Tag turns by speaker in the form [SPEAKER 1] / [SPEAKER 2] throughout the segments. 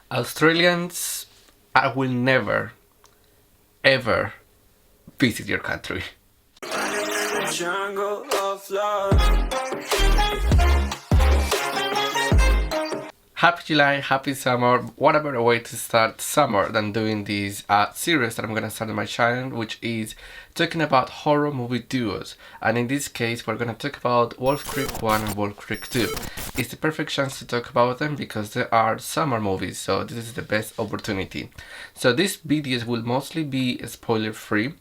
[SPEAKER 1] Australians, I will never, ever visit your country. Jungle of love. Happy July, happy summer. What a better way to start summer than doing this series that I'm gonna start on my channel, which is talking about horror movie duos. And in this case, we're gonna talk about Wolf Creek 1 and Wolf Creek 2. It's the perfect chance to talk about them because they are summer movies, so this is the best opportunity. So these videos will mostly be spoiler free.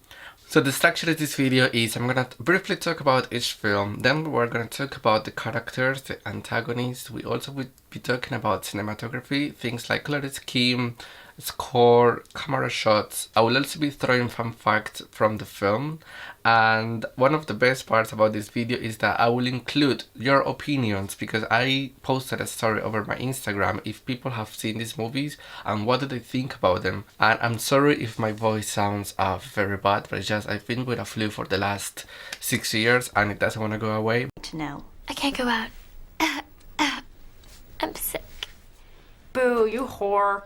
[SPEAKER 1] So the structure of this video is I'm gonna briefly talk about each film, then we're gonna talk about the characters, the antagonists. We also will be talking about cinematography, things like color scheme, score, camera shots. I will also be throwing fun facts from the film, and one of the best parts about this video is that I will include your opinions because I posted a story over my Instagram if people have seen these movies and what do they think about them. And I'm sorry if my voice sounds very bad, but it's just I've been with a flu for the last 6 years and it doesn't want to go away.
[SPEAKER 2] To know. I can't go out. I'm sick. Boo, you whore.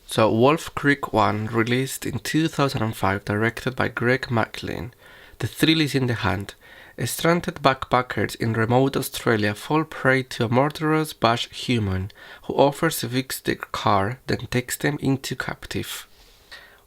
[SPEAKER 1] So Wolf Creek 1, released in 2005, directed by Greg McLean. The thrill is in the hand. Stranded backpackers in remote Australia fall prey to a murderous bush human who offers to fix their car, then takes them into captive.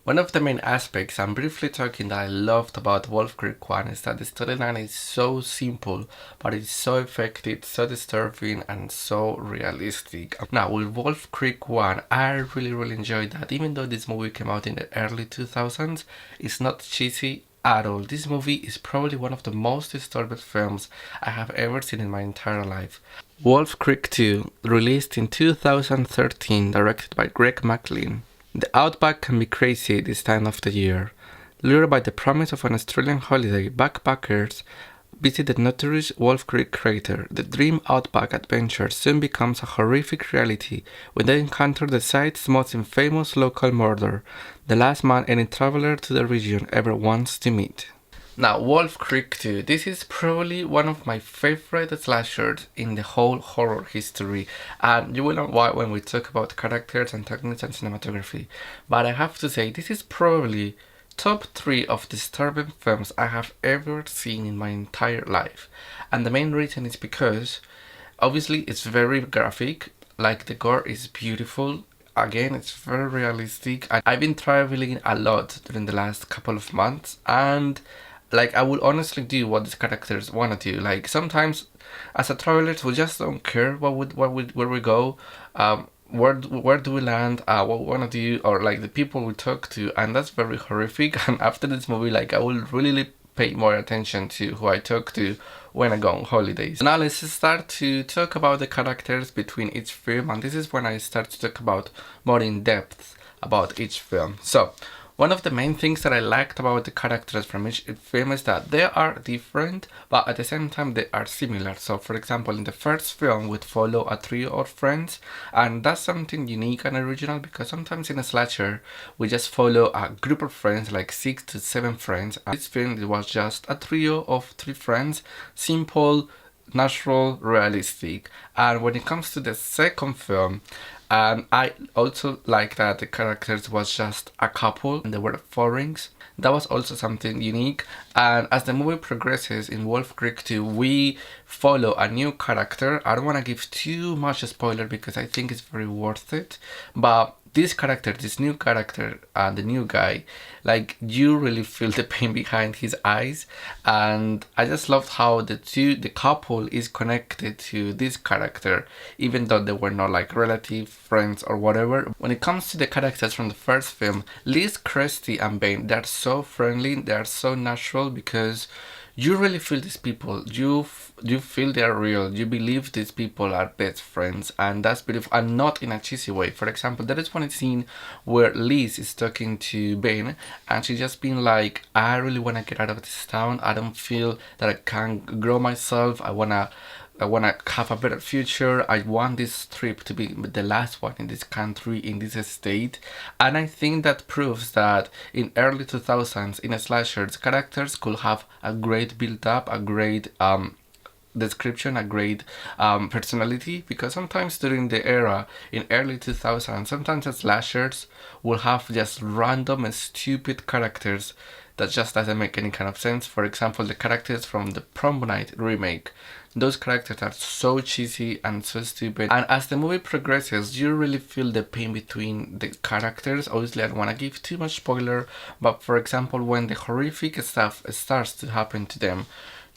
[SPEAKER 1] One of the main aspects I'm briefly talking that I loved about Wolf Creek 1 is that the storyline is so simple, but it's so effective, so disturbing, and so realistic. Now, with Wolf Creek 1, I really enjoyed that. Even though this movie came out in the early 2000s, it's not cheesy at all. This movie is probably one of the most disturbing films I have ever seen in my entire life. Wolf Creek 2, released in 2013, directed by Greg McLean. The outback can be crazy this time of the year. Lured by the promise of an Australian holiday, backpackers visit the notorious Wolf Creek crater. The dream outback adventure soon becomes a horrific reality when they encounter the site's most infamous local murderer, the last man any traveler to the region ever wants to meet. Now, Wolf Creek 2, this is probably one of my favorite slashers in the whole horror history, and you will know why when we talk about characters, antagonists and cinematography. But I have to say, this is probably top 3 of disturbing films I have ever seen in my entire life. And the main reason is because, obviously, it's very graphic, like the gore is beautiful. Again, it's very realistic. I've been traveling a lot during the last couple of months, and like I will honestly do what these characters want to do. Like sometimes as a travelers we just don't care where we go, where do we land, what we want to do, or like the people we talk to, and that's very horrific. And after this movie, like I will really pay more attention to who I talk to when I go on holidays. Now let's start to talk about the characters between each film, and this is when I start to talk about more in depth about each film. So one of the main things that I liked about the characters from each film is that they are different, but at the same time they are similar. So for example, in the first film we'd follow a trio of friends, and that's something unique and original because sometimes in a slasher we just follow a group of friends, like 6 to 7 friends. And this film, it was just a trio of 3 friends, simple, natural, realistic. And when it comes to the second film, I also like that the characters was just a couple and they were foreigners. That was also something unique. And as the movie progresses in Wolf Creek 2, we follow a new character. I don't want to give too much spoiler because I think it's very worth it. But this character, this new character, the new guy, like you really feel the pain behind his eyes. And I just loved how the couple is connected to this character, even though they were not like relative, friends or whatever. When it comes to the characters from the first film, Liz, Kirsty and Bane, they're so friendly, they're so natural because you really feel these people. You feel they are real. You believe these people are best friends, and that's beautiful, and not in a cheesy way. For example, there is one scene where Liz is talking to Ben, and she's just been like, I really want to get out of this town. I don't feel that I can grow myself. I wanna have a better future. I want this trip to be the last one in this country, in this state. And I think that proves that in early 2000s, in a slashers, characters could have a great build up, a great description, a great personality, because sometimes during the era in early 2000s, sometimes the slashers will have just random and stupid characters that just doesn't make any kind of sense. For example, the characters from the Prom Night remake. Those characters are so cheesy and so stupid. And as the movie progresses, you really feel the pain between the characters. Obviously, I don't want to give too much spoiler, but for example, when the horrific stuff starts to happen to them,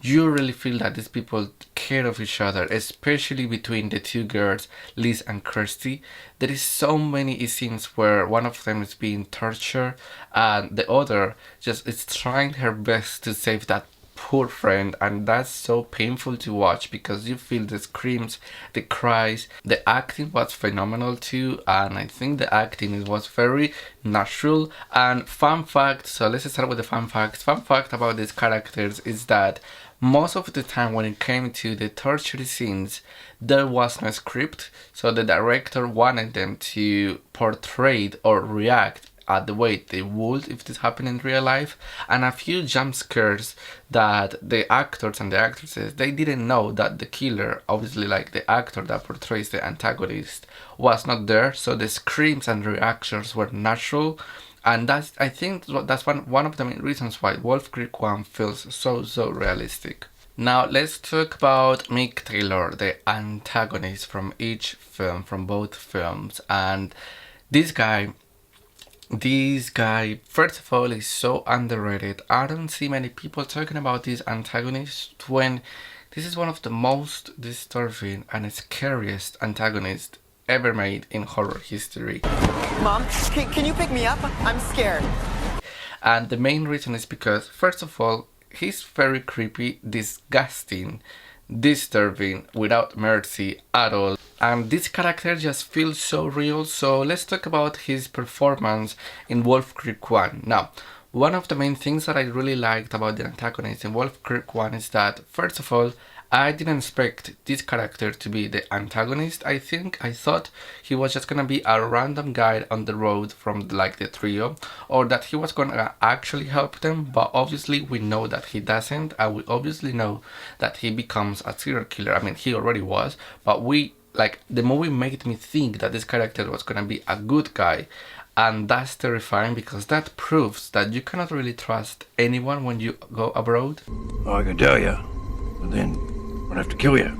[SPEAKER 1] you really feel that these people care of each other, especially between the two girls, Liz and Kirsty. There is so many scenes where one of them is being tortured and the other just is trying her best to save that poor friend, and that's so painful to watch because you feel the screams, the cries. The acting was phenomenal too, and I think the acting was very natural. And fun fact, so let's start with the fun facts. Fun fact about these characters is that most of the time when it came to the torture scenes, there was no script, so the director wanted them to portray or react the way they would if this happened in real life, and a few jump scares that the actors and the actresses, they didn't know that the killer, obviously like the actor that portrays the antagonist, was not there, so the screams and reactions were natural. And that's, I think that's one of the main reasons why Wolf Creek 1 feels so realistic. Now let's talk about Mick Taylor, the antagonist from each film, from both films. And this guy, first of all, is so underrated. I don't see many people talking about this antagonist when this is one of the most disturbing and scariest antagonists ever made in horror history.
[SPEAKER 3] Mom, can you pick me up? I'm scared.
[SPEAKER 1] And the main reason is because, first of all, he's very creepy, disgusting, disturbing, without mercy at all. And this character just feels so real. So let's talk about his performance in Wolf Creek 1. Now, one of the main things that I really liked about the antagonist in Wolf Creek 1 is that, first of all, I didn't expect this character to be the antagonist. I thought he was just gonna be a random guy on the road from like the trio, or that he was gonna actually help them, but obviously we know that he doesn't, and we obviously know that he becomes a serial killer. I mean, he already was, but the movie made me think that this character was gonna be a good guy. And that's terrifying because that proves that you cannot really trust anyone when you go abroad.
[SPEAKER 4] Oh, I can tell you, but then I'd have to kill you.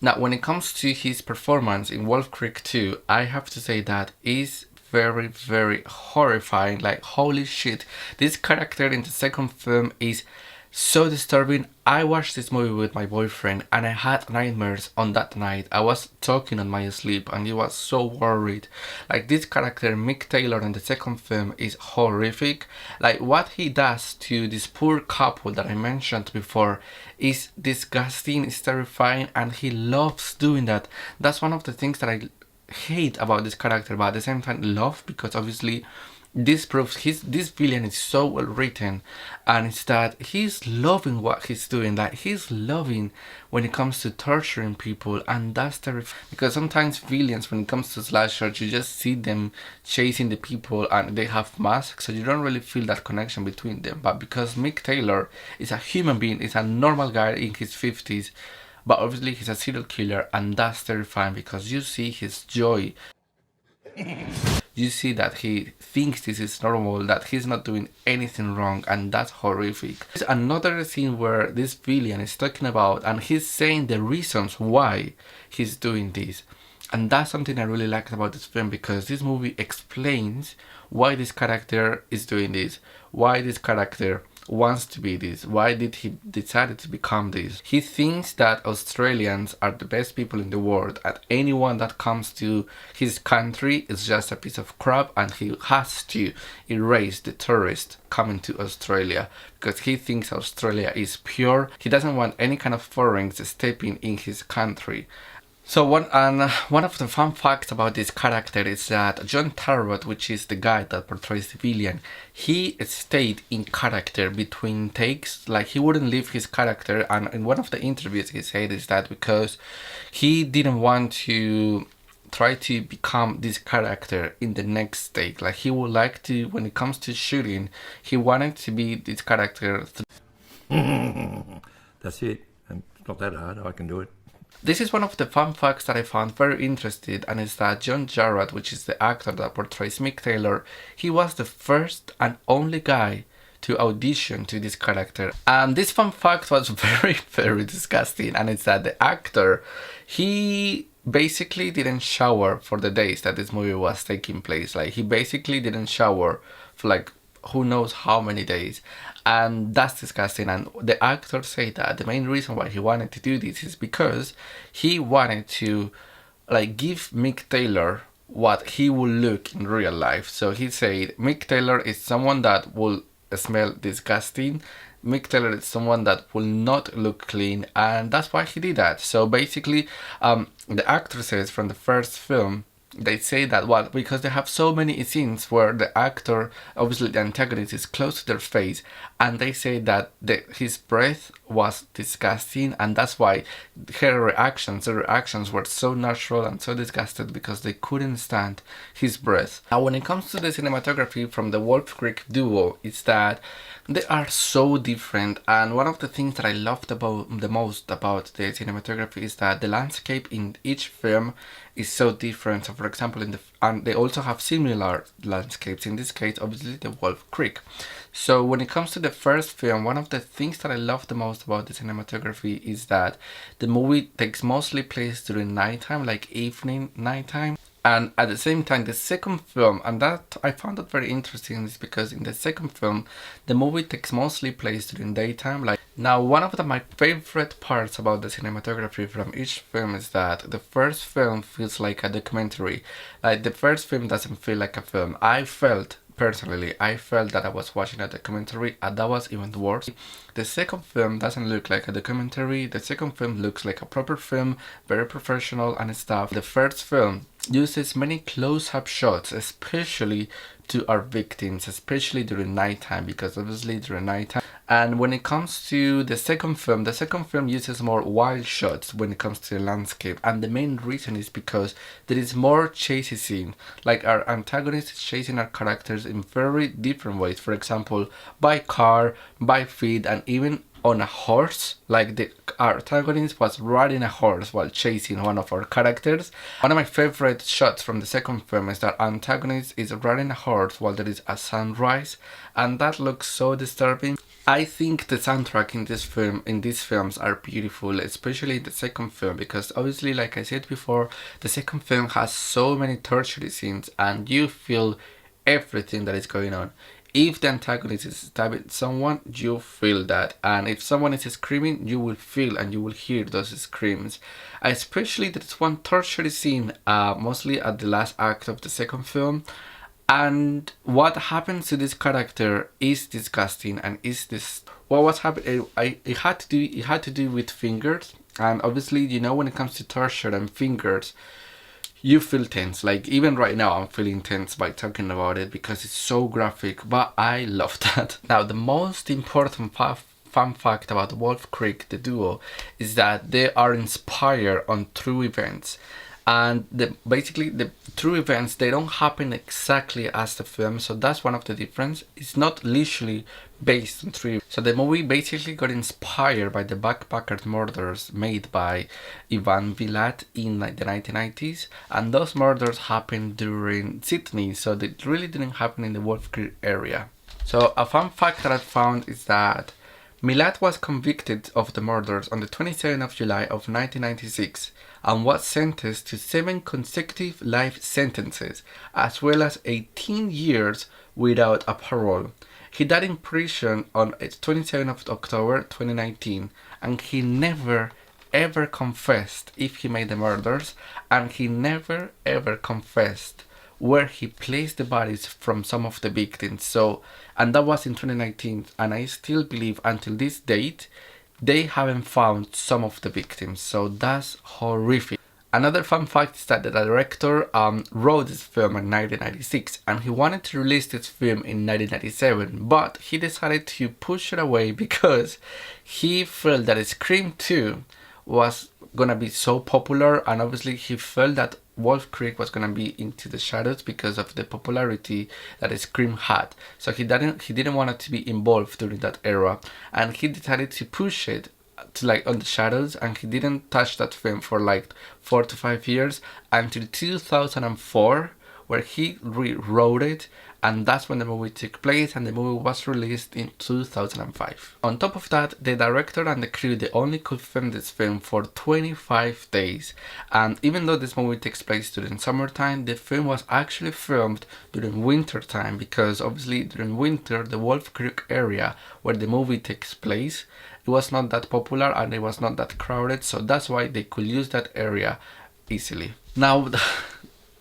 [SPEAKER 1] Now, when it comes to his performance in Wolf Creek 2, I have to say that is very horrifying. Like, holy shit, this character in the second film is so disturbing. I watched this movie with my boyfriend and I had nightmares on that night. I was talking on my sleep and he was so worried. Like, this character, Mick Taylor, in the second film is horrific. Like, what he does to this poor couple that I mentioned before is disgusting, is terrifying, and he loves doing that. That's one of the things that I hate about this character, but at the same time love, because obviously this proves this villain is so well written, and it's that he's loving what he's doing. Like, he's loving when it comes to torturing people, and that's terrifying. Because sometimes villains, when it comes to slashers, you just see them chasing the people and they have masks, so you don't really feel that connection between them. But because Mick Taylor is a human being, is a normal guy in his 50s, but obviously he's a serial killer, and that's terrifying because you see his joy. You see that he thinks this is normal, that he's not doing anything wrong, and that's horrific. There's another scene where this villain is talking about, and he's saying the reasons why he's doing this. And that's something I really liked about this film, because this movie explains why this character is doing this, why this character wants to be this, why did he decided to become this. He thinks that Australians are the best people in the world, and anyone that comes to his country is just a piece of crap, and he has to erase the tourists coming to Australia because he thinks Australia is pure. He doesn't want any kind of foreigners stepping in his country. So one of the fun facts about this character is that John Talbot, which is the guy that portrays the villain, he stayed in character between takes. Like, he wouldn't leave his character, and in one of the interviews he said is that because he didn't want to try to become this character in the next take. Like he would like to, when it comes to shooting, he wanted to be this character.
[SPEAKER 4] That's it. And it's not that hard. I can do it.
[SPEAKER 1] This is one of the fun facts that I found very interesting, and is that John Jarratt, which is the actor that portrays Mick Taylor, he was the first and only guy to audition to this character. And this fun fact was very, very disgusting, and it's that the actor, he basically didn't shower for the days that this movie was taking place. Like, he basically didn't shower for like who knows how many days, and that's disgusting. And the actor said that the main reason why he wanted to do this is because he wanted to like give Mick Taylor what he will look in real life. So he said Mick Taylor is someone that will smell disgusting. Mick Taylor is someone that will not look clean, and that's why he did that. So basically, the actor says from the first film, they say that, well, because they have so many scenes where the actor, obviously the antagonist, is close to their face, and they say that his breath was disgusting, and that's why the reactions were so natural and so disgusted, because they couldn't stand his breath. Now, when it comes to the cinematography from the Wolf Creek duo, it's that they are so different, and one of the things that I loved about the most about the cinematography is that the landscape in each film is so different. So for example, and they also have similar landscapes, in this case obviously the Wolf Creek. So when it comes to the first film, one of the things that I love the most about the cinematography is that the movie takes mostly place during nighttime, like evening, nighttime. And at the same time, the second film, and that I found that very interesting, is because in the second film, the movie takes mostly place during daytime. Like, now, one of my favorite parts about the cinematography from each film is that the first film feels like a documentary. Like, the first film doesn't feel like a film. Personally, I felt that I was watching a documentary, and that was even worse. The second film doesn't look like a documentary. The second film looks like a proper film, very professional and stuff. The first film uses many close-up shots, especially to our victims, especially during nighttime, because obviously during nighttime. And when it comes to the second film uses more wild shots when it comes to the landscape, and the main reason is because there is more chase scene. Like, our antagonist is chasing our characters in very different ways. For example, by car, by feet, and even on a horse. Like, our antagonist was riding a horse while chasing one of our characters. One of my favorite shots from the second film is that antagonist is riding a horse while there is a sunrise, and that looks so disturbing. I think the soundtrack in these films are beautiful, especially in the second film, because obviously, like I said before, the second film has so many torture scenes, and you feel everything that is going on. If the antagonist is stabbing someone, you feel that, and if someone is screaming, you will feel and you will hear those screams. Especially, there is one torture scene, mostly at the last act of the second film, and what happens to this character is disgusting, and what was happening. It had to do with fingers, and obviously, you know, when it comes to torture and fingers, you feel tense. Like, even right now I'm feeling tense by talking about it because it's so graphic, but I love that. Now, the most important fun fact about Wolf Creek, the duo, is that they are inspired on true events. And basically the true events, they don't happen exactly as the film, so that's one of the difference. It's not literally based on true. So the movie basically got inspired by the backpacker murders made by Ivan Vilat in the 1990s, and those murders happened during Sydney, so they really didn't happen in the Wolf Creek area. So a fun fact that I found is that Milat was convicted of the murders on the 27th of July of 1996 and was sentenced to 7 consecutive life sentences, as well as 18 years without a parole. He died in prison on 27th of October 2019, and he never ever confessed if he made the murders, and he never ever confessed where he placed the bodies from some of the victims. So, and that was in 2019, and I still believe until this date they haven't found some of the victims, so that's horrific. Another fun fact is that the director wrote this film in 1996, and he wanted to release this film in 1997, but he decided to push it away because he felt that Scream 2 was gonna be so popular, and obviously he felt that Wolf Creek was gonna be into the shadows because of the popularity that Scream had. So he didn't want it to be involved during that era, and he decided to push it to like on the shadows, and he didn't touch that film for like 4 to 5 years until 2004, where he rewrote it, and that's when the movie took place, and the movie was released in 2005. On top of that, the director and the crew, they only could film this film for 25 days, and even though this movie takes place during summertime, the film was actually filmed during winter time, because obviously during winter the Wolf Creek area where the movie takes place, it was not that popular and it was not that crowded, so that's why they could use that area easily. Now,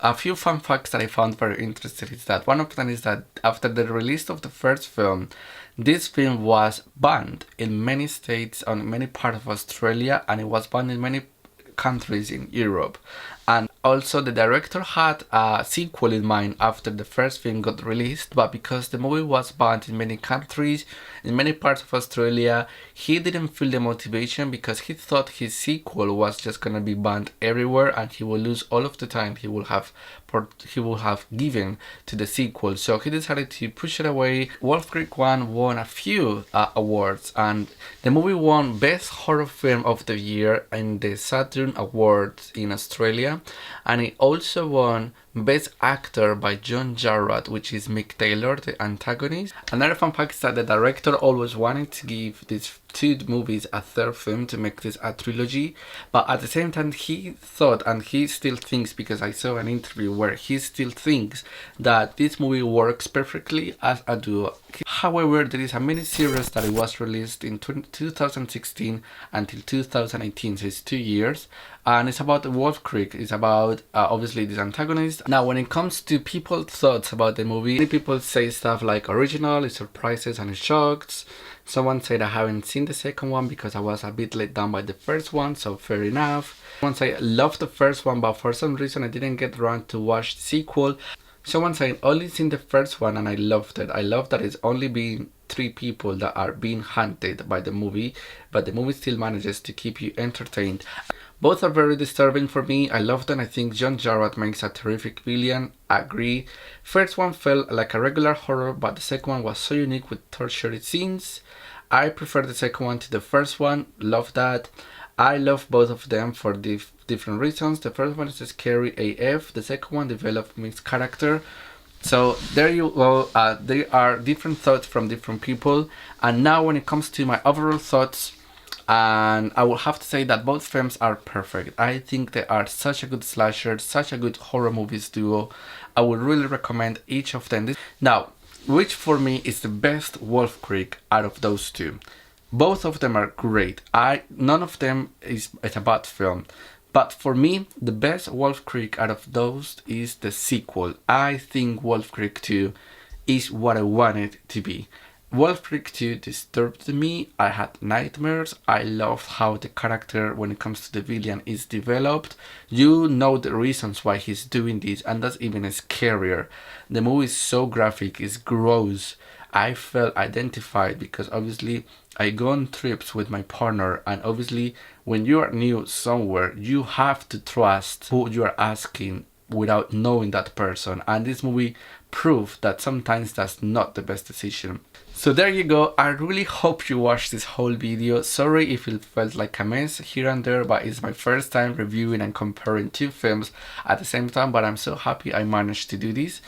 [SPEAKER 1] a few fun facts that I found very interesting is that one of them is that after the release of the first film, this film was banned in many states on many parts of Australia, and it was banned in many countries in Europe. And also the director had a sequel in mind after the first film got released, but because the movie was banned in many countries, in many parts of Australia, he didn't feel the motivation, because he thought his sequel was just gonna be banned everywhere and he will lose all of the time he will have given to the sequel. So he decided to push it away. Wolf Creek 1 won a few awards, and the movie won Best Horror Film of the Year in the Saturn Awards in Australia, and it also won Best Actor by John Jarratt, which is Mick Taylor, the antagonist. Another fun fact is that the director always wanted to give these two movies a third film to make this a trilogy, but at the same time he thought, and he still thinks, because I saw an interview where he still thinks that this movie works perfectly as a duo. However, there is a mini-series that it was released in 2016 until 2018, so it's 2 years, and it's about Wolf Creek. It's about obviously this antagonist. Now, when it comes to people's thoughts about the movie, many people say stuff like original, it surprises and it shocks. Someone said I haven't seen the second one because I was a bit let down by the first one, so fair enough. Someone said I loved the first one, but for some reason I didn't get around to watch the sequel. Someone said only seen the first one and I loved it. I love that it's only been 3 people that are being hunted by the movie, but the movie still manages to keep you entertained. Both are very disturbing for me. I love them. I think John Jarratt makes a terrific villain. I agree. First one felt like a regular horror, but the second one was so unique with torture scenes. I prefer the second one to the first one. Love that. I love both of them for different reasons. The first one is scary AF. The second one developed mixed character. So there you go. There are different thoughts from different people. And now when it comes to my overall thoughts, and I will have to say that both films are perfect. I think they are such a good slasher, such a good horror movies duo. I would really recommend each of them. Now, which for me is the best Wolf Creek out of those two? Both of them are great. None of them is a bad film. But for me, the best Wolf Creek out of those is the sequel. I think Wolf Creek 2 is what I want it to be. Wolf Creek 2 disturbed me. I had nightmares. I love how the character, when it comes to the villain, is developed. You know the reasons why he's doing this, and that's even scarier. The movie is so graphic, it's gross. I felt identified because obviously I go on trips with my partner, and obviously when you are new somewhere, you have to trust who you are asking without knowing that person, and this movie proved that sometimes that's not the best decision. So there you go. I really hope you watched this whole video. Sorry if it felt like a mess here and there, but it's my first time reviewing and comparing 2 films at the same time, but I'm so happy I managed to do this.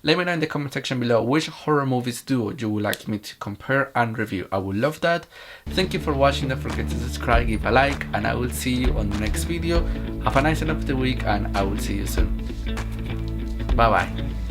[SPEAKER 1] Let me know in the comment section below which horror movies duo you would like me to compare and review. I would love that. Thank you for watching. Don't forget to subscribe, give a like, and I will see you on the next video. Have a nice end of the week, and I will see you soon. Bye bye.